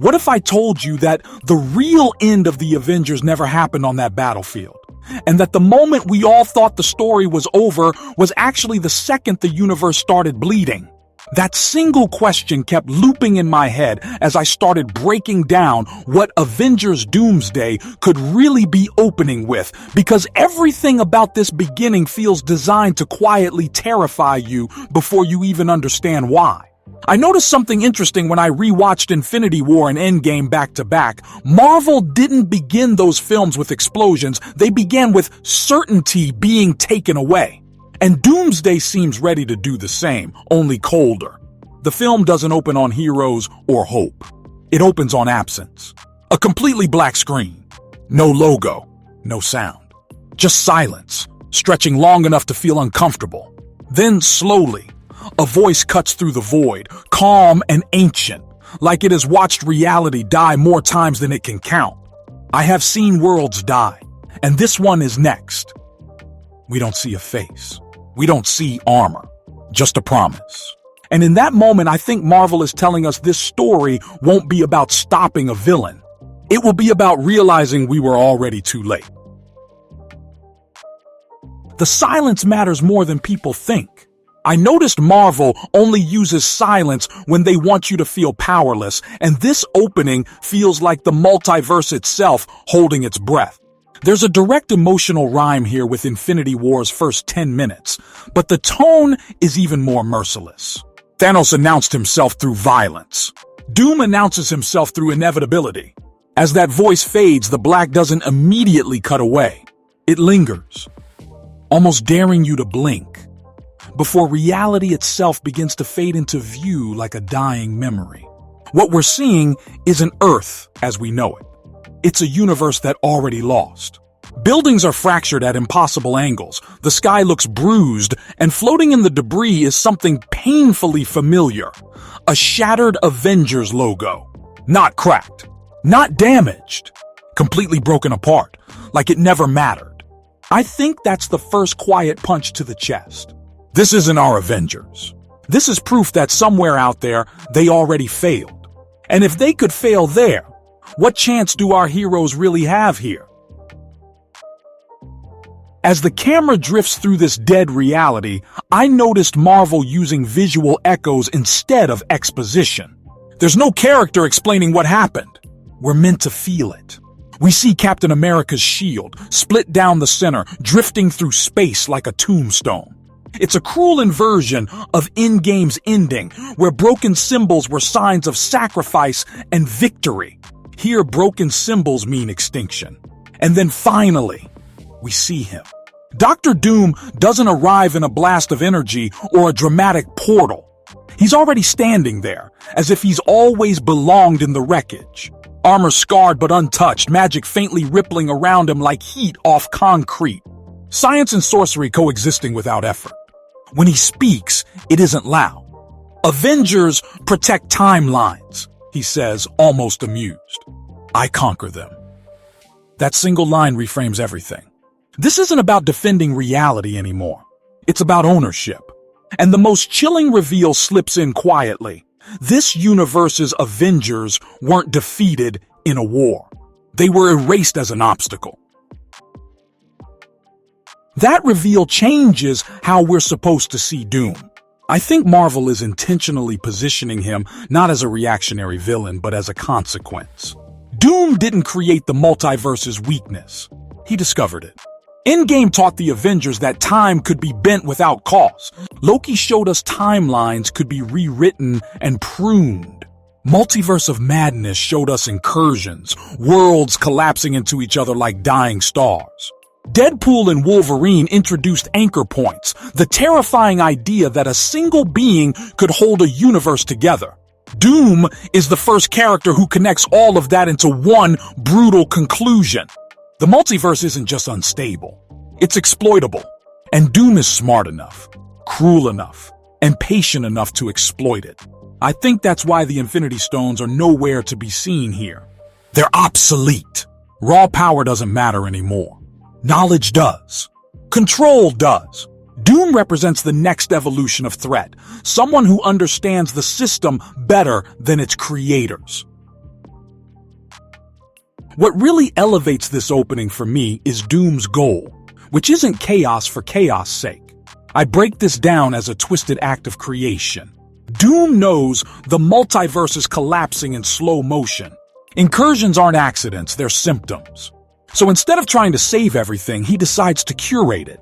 What if I told you that the real end of the Avengers never happened on that battlefield? And that the moment we all thought the story was over was actually the second the universe started bleeding? That single question kept looping in my head as I started breaking down what Avengers Doomsday could really be opening with, because everything about this beginning feels designed to quietly terrify you before you even understand why. I noticed something interesting when I rewatched Infinity War and Endgame back to back. Marvel didn't begin those films with explosions, they began with certainty being taken away. And Doomsday seems ready to do the same, only colder. The film doesn't open on heroes or hope. It opens on absence. A completely black screen. No logo. No sound. Just silence, stretching long enough to feel uncomfortable. Then slowly, a voice cuts through the void, calm and ancient, like it has watched reality die more times than it can count. I have seen worlds die, and this one is next. We don't see a face. We don't see armor, just a promise. And in that moment, I think Marvel is telling us this story won't be about stopping a villain. It will be about realizing we were already too late. The silence matters more than people think. I noticed Marvel only uses silence when they want you to feel powerless, and this opening feels like the multiverse itself holding its breath. There's a direct emotional rhyme here with Infinity War's first 10 minutes, but the tone is even more merciless. Thanos announced himself through violence. Doom announces himself through inevitability. As that voice fades, the black doesn't immediately cut away. It lingers, almost daring you to blink, before reality itself begins to fade into view like a dying memory. What we're seeing isn't Earth as we know it. It's a universe that already lost. Buildings are fractured at impossible angles, the sky looks bruised, and floating in the debris is something painfully familiar. A shattered Avengers logo. Not cracked. Not damaged. Completely broken apart, like it never mattered. I think that's the first quiet punch to the chest. This isn't our Avengers. This is proof that somewhere out there, they already failed. And if they could fail there, what chance do our heroes really have here? As the camera drifts through this dead reality, I noticed Marvel using visual echoes instead of exposition. There's no character explaining what happened. We're meant to feel it. We see Captain America's shield, split down the center, drifting through space like a tombstone. It's a cruel inversion of Endgame's ending, where broken symbols were signs of sacrifice and victory. Here, broken symbols mean extinction. And then finally, we see him. Dr. Doom doesn't arrive in a blast of energy or a dramatic portal. He's already standing there, as if he's always belonged in the wreckage. Armor scarred but untouched, magic faintly rippling around him like heat off concrete. Science and sorcery coexisting without effort. When he speaks, it isn't loud. Avengers protect timelines, he says, almost amused. I conquer them. That single line reframes everything. This isn't about defending reality anymore. It's about ownership. And the most chilling reveal slips in quietly. This universe's Avengers weren't defeated in a war. They were erased as an obstacle. That reveal changes how we're supposed to see Doom. I think Marvel is intentionally positioning him not as a reactionary villain, but as a consequence. Doom didn't create the multiverse's weakness. He discovered it. Endgame taught the Avengers that time could be bent without cause. Loki showed us timelines could be rewritten and pruned. Multiverse of Madness showed us incursions, worlds collapsing into each other like dying stars. Deadpool and Wolverine introduced anchor points, the terrifying idea that a single being could hold a universe together. Doom is the first character who connects all of that into one brutal conclusion. The multiverse isn't just unstable, it's exploitable. And Doom is smart enough, cruel enough, and patient enough to exploit it. I think that's why the Infinity Stones are nowhere to be seen here. They're obsolete. Raw power doesn't matter anymore. Knowledge does. Control does. Doom represents the next evolution of threat, someone who understands the system better than its creators. What really elevates this opening for me is Doom's goal, which isn't chaos for chaos' sake. I break this down as a twisted act of creation. Doom knows the multiverse is collapsing in slow motion. Incursions aren't accidents, they're symptoms. So instead of trying to save everything, he decides to curate it.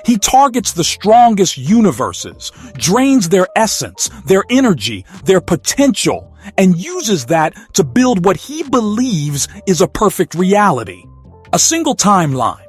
He targets the strongest universes, drains their essence, their energy, their potential, and uses that to build what he believes is a perfect reality. A single timeline,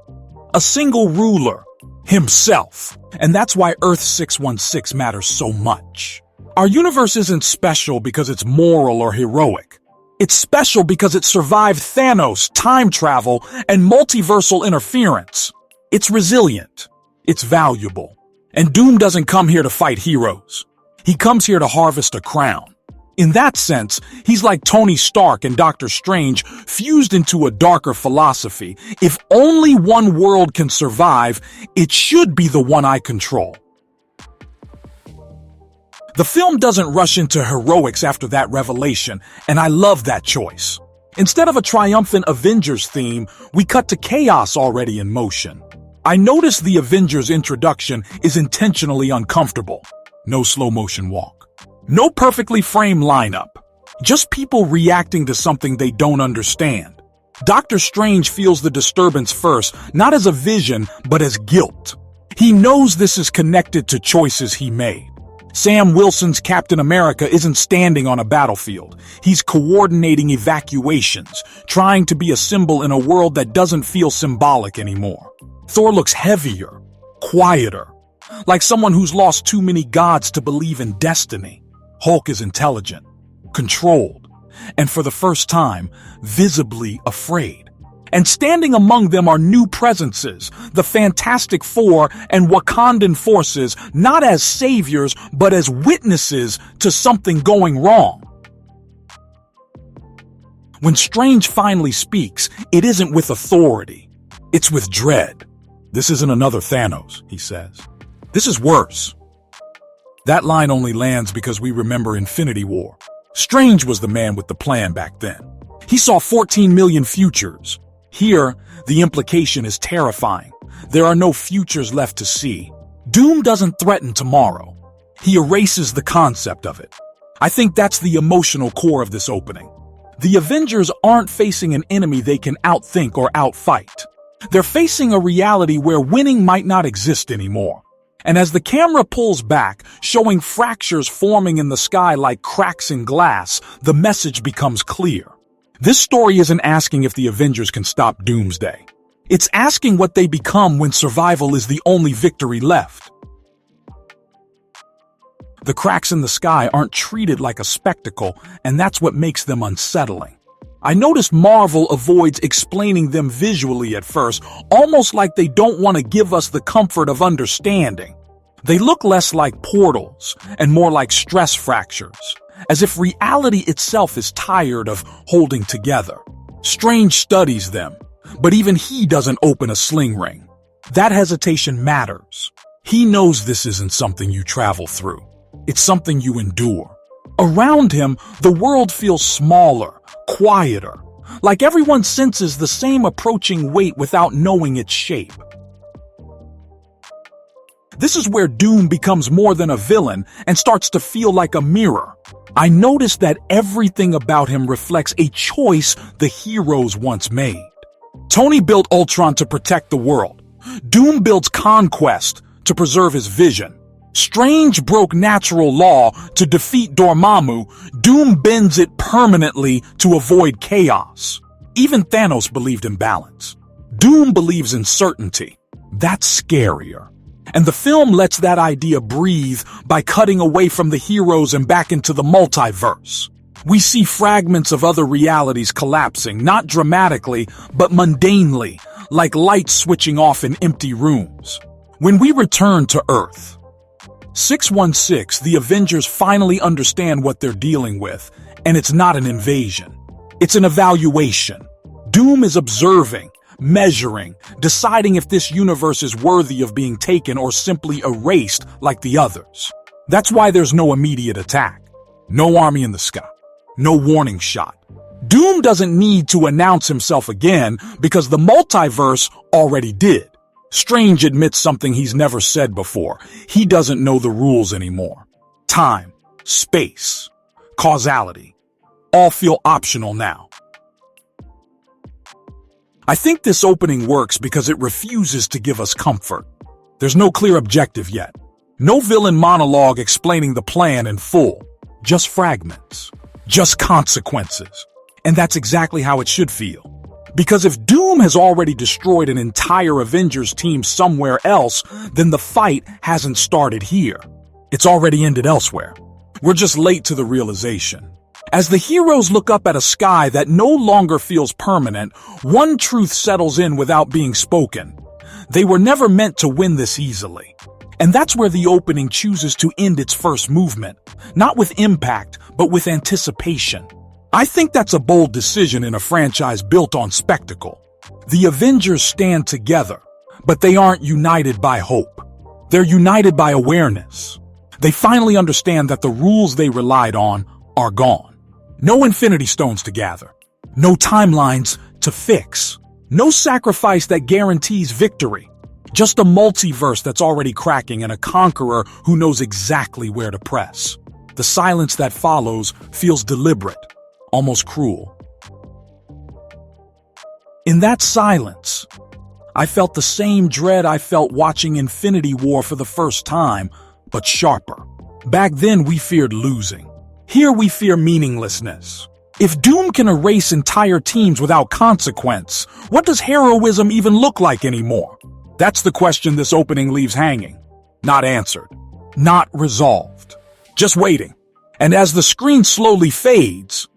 a single ruler, himself. And that's why Earth 616 matters so much. Our universe isn't special because it's moral or heroic. It's special because it survived Thanos, time travel, and multiversal interference. It's resilient. It's valuable. And Doom doesn't come here to fight heroes. He comes here to harvest a crown. In that sense, he's like Tony Stark and Doctor Strange fused into a darker philosophy. If only one world can survive, it should be the one I control. The film doesn't rush into heroics after that revelation, and I love that choice. Instead of a triumphant Avengers theme, we cut to chaos already in motion. I notice the Avengers introduction is intentionally uncomfortable. No slow motion walk. No perfectly framed lineup. Just people reacting to something they don't understand. Doctor Strange feels the disturbance first, not as a vision, but as guilt. He knows this is connected to choices he made. Sam Wilson's Captain America isn't standing on a battlefield. He's coordinating evacuations, trying to be a symbol in a world that doesn't feel symbolic anymore. Thor looks heavier, quieter, like someone who's lost too many gods to believe in destiny. Hulk is intelligent, controlled, and for the first time, visibly afraid. And standing among them are new presences, the Fantastic Four and Wakandan forces, not as saviors, but as witnesses to something going wrong. When Strange finally speaks, it isn't with authority. It's with dread. This isn't another Thanos, he says. This is worse. That line only lands because we remember Infinity War. Strange was the man with the plan back then. He saw 14 million futures. Here, the implication is terrifying. There are no futures left to see. Doom doesn't threaten tomorrow. He erases the concept of it. I think that's the emotional core of this opening. The Avengers aren't facing an enemy they can outthink or outfight. They're facing a reality where winning might not exist anymore. And as the camera pulls back, showing fractures forming in the sky like cracks in glass, the message becomes clear. This story isn't asking if the Avengers can stop Doomsday. It's asking what they become when survival is the only victory left. The cracks in the sky aren't treated like a spectacle, and that's what makes them unsettling. I noticed Marvel avoids explaining them visually at first, almost like they don't want to give us the comfort of understanding. They look less like portals and more like stress fractures, as if reality itself is tired of holding together. Strange studies them, but even he doesn't open a sling ring. That hesitation matters. He knows this isn't something you travel through. It's something you endure. Around him, the world feels smaller, quieter, like everyone senses the same approaching weight without knowing its shape. This is where Doom becomes more than a villain and starts to feel like a mirror. I noticed that everything about him reflects a choice the heroes once made. Tony built Ultron to protect the world. Doom builds Conquest to preserve his vision. Strange broke natural law to defeat Dormammu. Doom bends it permanently to avoid chaos. Even Thanos believed in balance. Doom believes in certainty. That's scarier. And the film lets that idea breathe by cutting away from the heroes and back into the multiverse. We see fragments of other realities collapsing, not dramatically, but mundanely, like lights switching off in empty rooms. When we return to Earth, 616, the Avengers finally understand what they're dealing with, and it's not an invasion. It's an evaluation. Doom is observing, measuring, deciding if this universe is worthy of being taken or simply erased like the others. That's why there's no immediate attack. No army in the sky. No warning shot. Doom doesn't need to announce himself again because the multiverse already did. Strange admits something he's never said before. He doesn't know the rules anymore. Time, space, causality, all feel optional now. I think this opening works because it refuses to give us comfort. There's no clear objective yet. No villain monologue explaining the plan in full. Just fragments. Just consequences. And that's exactly how it should feel. Because if Doom has already destroyed an entire Avengers team somewhere else, then the fight hasn't started here. It's already ended elsewhere. We're just late to the realization. As the heroes look up at a sky that no longer feels permanent, one truth settles in without being spoken. They were never meant to win this easily. And that's where the opening chooses to end its first movement. Not with impact, but with anticipation. I think that's a bold decision in a franchise built on spectacle. The Avengers stand together, but they aren't united by hope. They're united by awareness. They finally understand that the rules they relied on are gone. No Infinity Stones to gather. No timelines to fix. No sacrifice that guarantees victory. Just a multiverse that's already cracking and a conqueror who knows exactly where to press. The silence that follows feels deliberate, almost cruel. In that silence, I felt the same dread I felt watching Infinity War for the first time, but sharper. Back then we feared losing. Here we fear meaninglessness. If Doom can erase entire teams without consequence, what does heroism even look like anymore? That's the question this opening leaves hanging. Not answered. Not resolved. Just waiting. And as the screen slowly fades,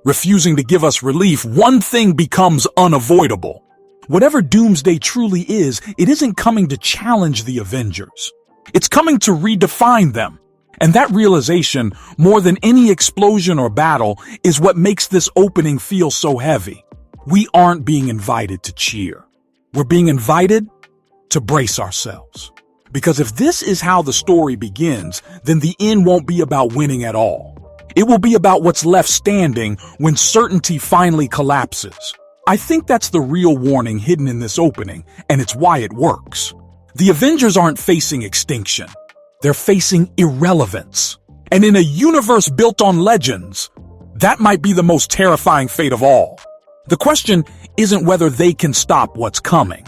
refusing to give us relief, one thing becomes unavoidable. Whatever Doomsday truly is, it isn't coming to challenge the Avengers. It's coming to redefine them. And that realization, more than any explosion or battle, is what makes this opening feel so heavy. We aren't being invited to cheer. We're being invited to brace ourselves. Because if this is how the story begins, then the end won't be about winning at all. It will be about what's left standing when certainty finally collapses. I think that's the real warning hidden in this opening, and it's why it works. The Avengers aren't facing extinction. They're facing irrelevance. And in a universe built on legends, that might be the most terrifying fate of all. The question isn't whether they can stop what's coming.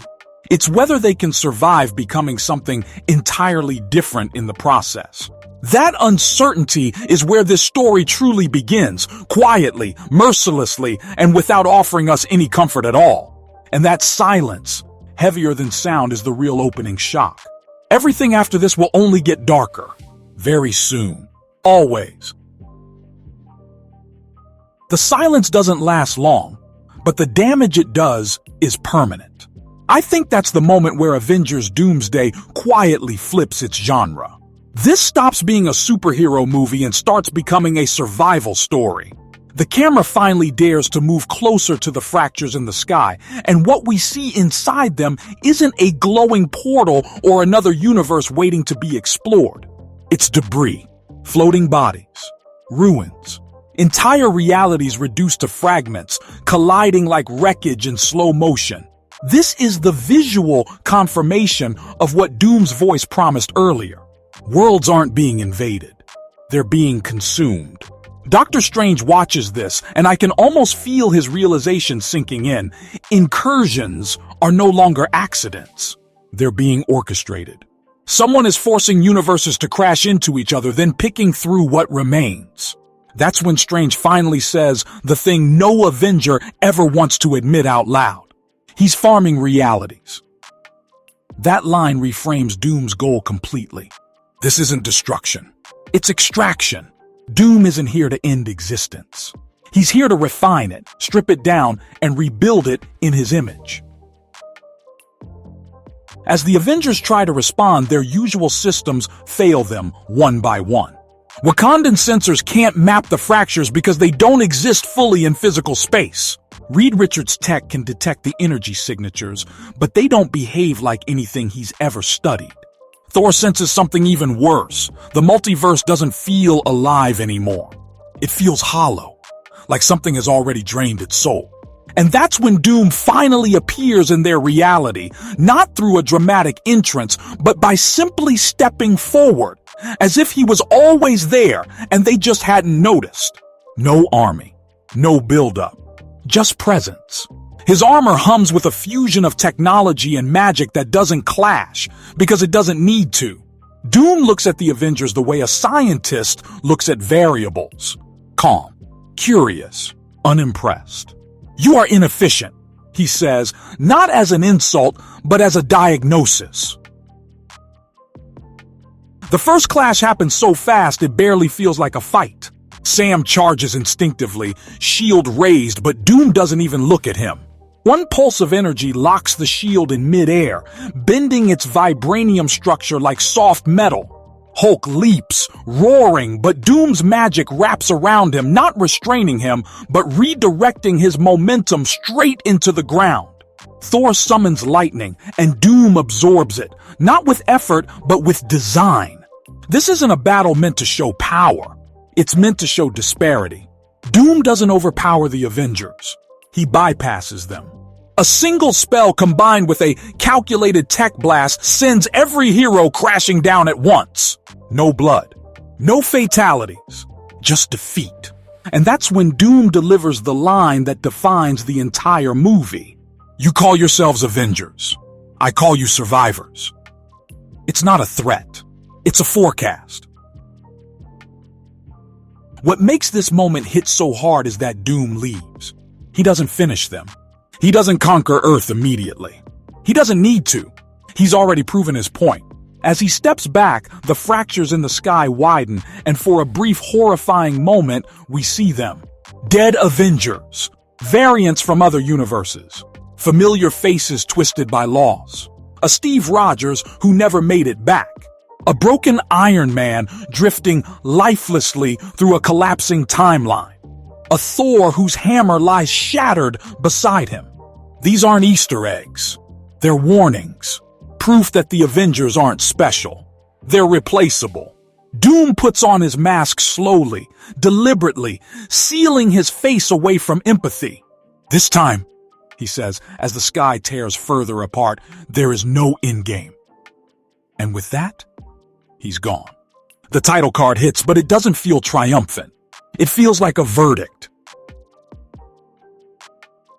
It's whether they can survive becoming something entirely different in the process. That uncertainty is where this story truly begins, quietly, mercilessly, and without offering us any comfort at all. And that silence, heavier than sound, is the real opening shock. Everything after this will only get darker. Very soon. Always. The silence doesn't last long, but the damage it does is permanent. I think that's the moment where Avengers Doomsday quietly flips its genre. This stops being a superhero movie and starts becoming a survival story. The camera finally dares to move closer to the fractures in the sky, and what we see inside them isn't a glowing portal or another universe waiting to be explored. It's debris, floating bodies, ruins, entire realities reduced to fragments, colliding like wreckage in slow motion. This is the visual confirmation of what Doom's voice promised earlier. Worlds aren't being invaded. They're being consumed. Doctor Strange watches this, and I can almost feel his realization sinking in. Incursions are no longer accidents. They're being orchestrated. Someone is forcing universes to crash into each other, then picking through what remains. That's when Strange finally says the thing no Avenger ever wants to admit out loud. He's farming realities. That line reframes Doom's goal completely. This isn't destruction. It's extraction. Doom isn't here to end existence. He's here to refine it, strip it down, and rebuild it in his image. As the Avengers try to respond, their usual systems fail them one by one. Wakandan sensors can't map the fractures because they don't exist fully in physical space. Reed Richards' tech can detect the energy signatures, but they don't behave like anything he's ever studied. Thor senses something even worse. The multiverse doesn't feel alive anymore. It feels hollow. like something has already drained its soul. And that's when Doom finally appears in their reality, not through a dramatic entrance, but by simply stepping forward, as if he was always there and they just hadn't noticed. No army, no buildup, just presence. His armor hums with a fusion of technology and magic that doesn't clash, because it doesn't need to. Doom looks at the Avengers the way a scientist looks at variables. Calm, curious, unimpressed. "You are inefficient," he says, not as an insult, but as a diagnosis. The first clash happens so fast it barely feels like a fight. Sam charges instinctively, shield raised, but Doom doesn't even look at him. One pulse of energy locks the shield in midair, bending its vibranium structure like soft metal. Hulk leaps, roaring, but Doom's magic wraps around him, not restraining him, but redirecting his momentum straight into the ground. Thor summons lightning, and Doom absorbs it, not with effort, but with design. This isn't a battle meant to show power. It's meant to show disparity. Doom doesn't overpower the Avengers. He bypasses them. A single spell combined with a calculated tech blast sends every hero crashing down at once. No blood, no fatalities, just defeat. And that's when Doom delivers the line that defines the entire movie. "You call yourselves Avengers. I call you survivors." It's not a threat. It's a forecast. What makes this moment hit so hard is that Doom leaves. He doesn't finish them. He doesn't conquer Earth immediately. He doesn't need to. He's already proven his point. As he steps back, the fractures in the sky widen, and for a brief horrifying moment, we see them. Dead Avengers. Variants from other universes. Familiar faces twisted by loss. A Steve Rogers who never made it back. A broken Iron Man drifting lifelessly through a collapsing timeline. A Thor whose hammer lies shattered beside him. These aren't Easter eggs. They're warnings. Proof that the Avengers aren't special. They're replaceable. Doom puts on his mask slowly, deliberately, sealing his face away from empathy. "This time," he says, as the sky tears further apart, "there is no endgame." And with that, he's gone. The title card hits, but it doesn't feel triumphant. It feels like a verdict.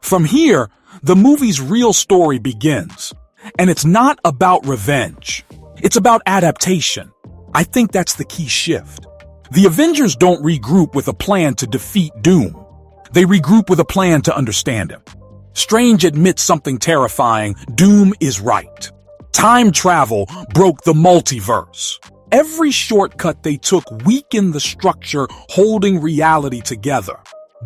From here, the movie's real story begins. And it's not about revenge. It's about adaptation. I think that's the key shift. The Avengers don't regroup with a plan to defeat Doom. They regroup with a plan to understand him. Strange admits something terrifying. Doom is right. Time travel broke the multiverse. Every shortcut they took weakened the structure holding reality together.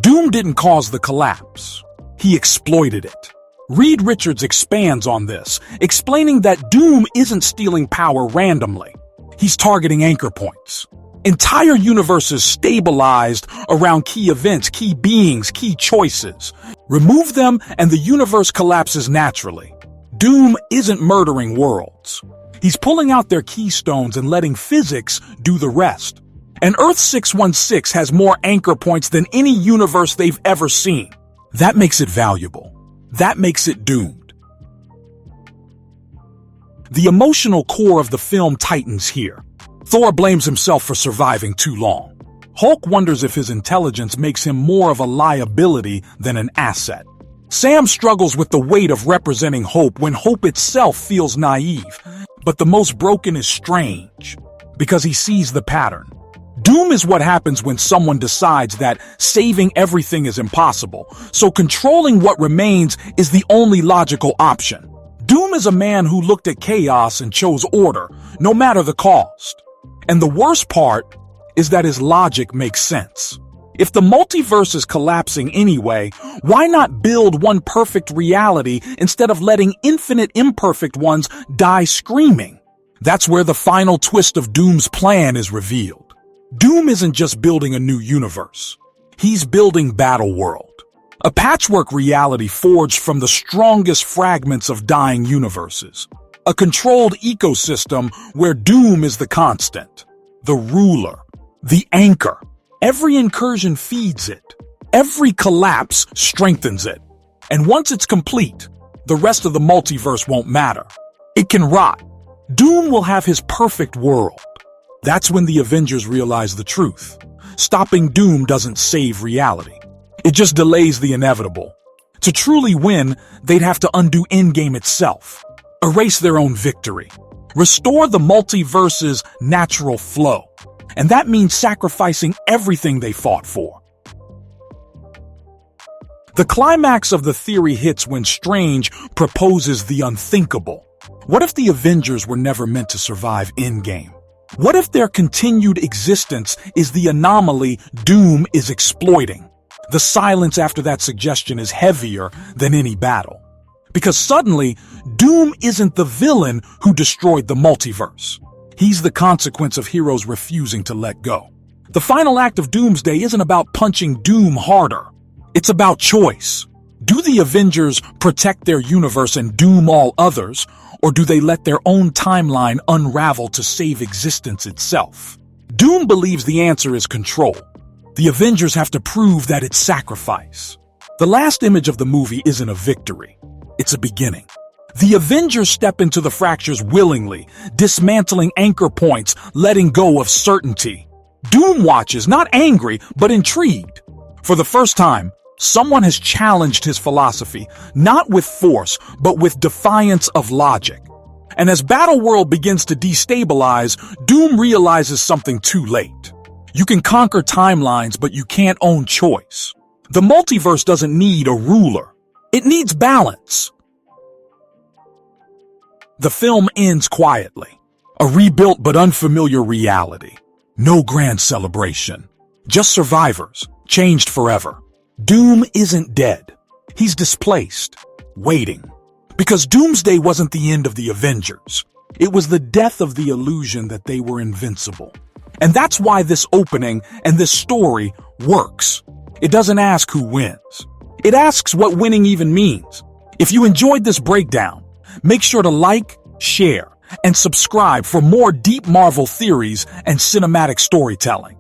Doom didn't cause the collapse. He exploited it. Reed Richards expands on this, explaining that Doom isn't stealing power randomly. He's targeting anchor points. Entire universes stabilized around key events, key beings, key choices. Remove them and the universe collapses naturally. Doom isn't murdering worlds. He's pulling out their keystones and letting physics do the rest. And Earth 616 has more anchor points than any universe they've ever seen. That makes it valuable. That makes it doomed. The emotional core of the film tightens here. Thor blames himself for surviving too long. Hulk wonders if his intelligence makes him more of a liability than an asset. Sam struggles with the weight of representing hope when hope itself feels naive. But the most broken is strange, because he sees the pattern. Doom is what happens when someone decides that saving everything is impossible, so controlling what remains is the only logical option. Doom is a man who looked at chaos and chose order, no matter the cost. And the worst part is that his logic makes sense. If the multiverse is collapsing anyway, why not build one perfect reality instead of letting infinite imperfect ones die screaming? That's where the final twist of Doom's plan is revealed. Doom isn't just building a new universe. He's building Battleworld, a patchwork reality forged from the strongest fragments of dying universes. A controlled ecosystem where Doom is the constant, the ruler, the anchor. Every incursion feeds it. Every collapse strengthens it. And once it's complete, the rest of the multiverse won't matter. It can rot. Doom will have his perfect world. That's when the Avengers realize the truth. Stopping Doom doesn't save reality. It just delays the inevitable. To truly win, they'd have to undo Endgame itself, erase their own victory, restore the multiverse's natural flow. And that means sacrificing everything they fought for. The climax of the theory hits when Strange proposes the unthinkable. What if the Avengers were never meant to survive Endgame? What if their continued existence is the anomaly Doom is exploiting? The silence after that suggestion is heavier than any battle. Because suddenly, Doom isn't the villain who destroyed the multiverse. He's the consequence of heroes refusing to let go. The final act of Doomsday isn't about punching Doom harder. It's about choice. Do the Avengers protect their universe and doom all others, or do they let their own timeline unravel to save existence itself? Doom believes the answer is control. The Avengers have to prove that it's sacrifice. The last image of the movie isn't a victory. It's a beginning. The Avengers step into the fractures willingly, dismantling anchor points, letting go of certainty. Doom watches, not angry, but intrigued. For the first time, someone has challenged his philosophy, not with force, but with defiance of logic. And as Battleworld begins to destabilize, Doom realizes something too late. You can conquer timelines, but you can't own choice. The multiverse doesn't need a ruler. It needs balance. The film ends quietly. A rebuilt but unfamiliar reality. No grand celebration. Just survivors, changed forever. Doom isn't dead. He's displaced, waiting. Because Doomsday wasn't the end of the Avengers. It was the death of the illusion that they were invincible. And that's why this opening and this story works. It doesn't ask who wins. It asks what winning even means. If you enjoyed this breakdown, make sure to like, share, and subscribe for more deep Marvel theories and cinematic storytelling.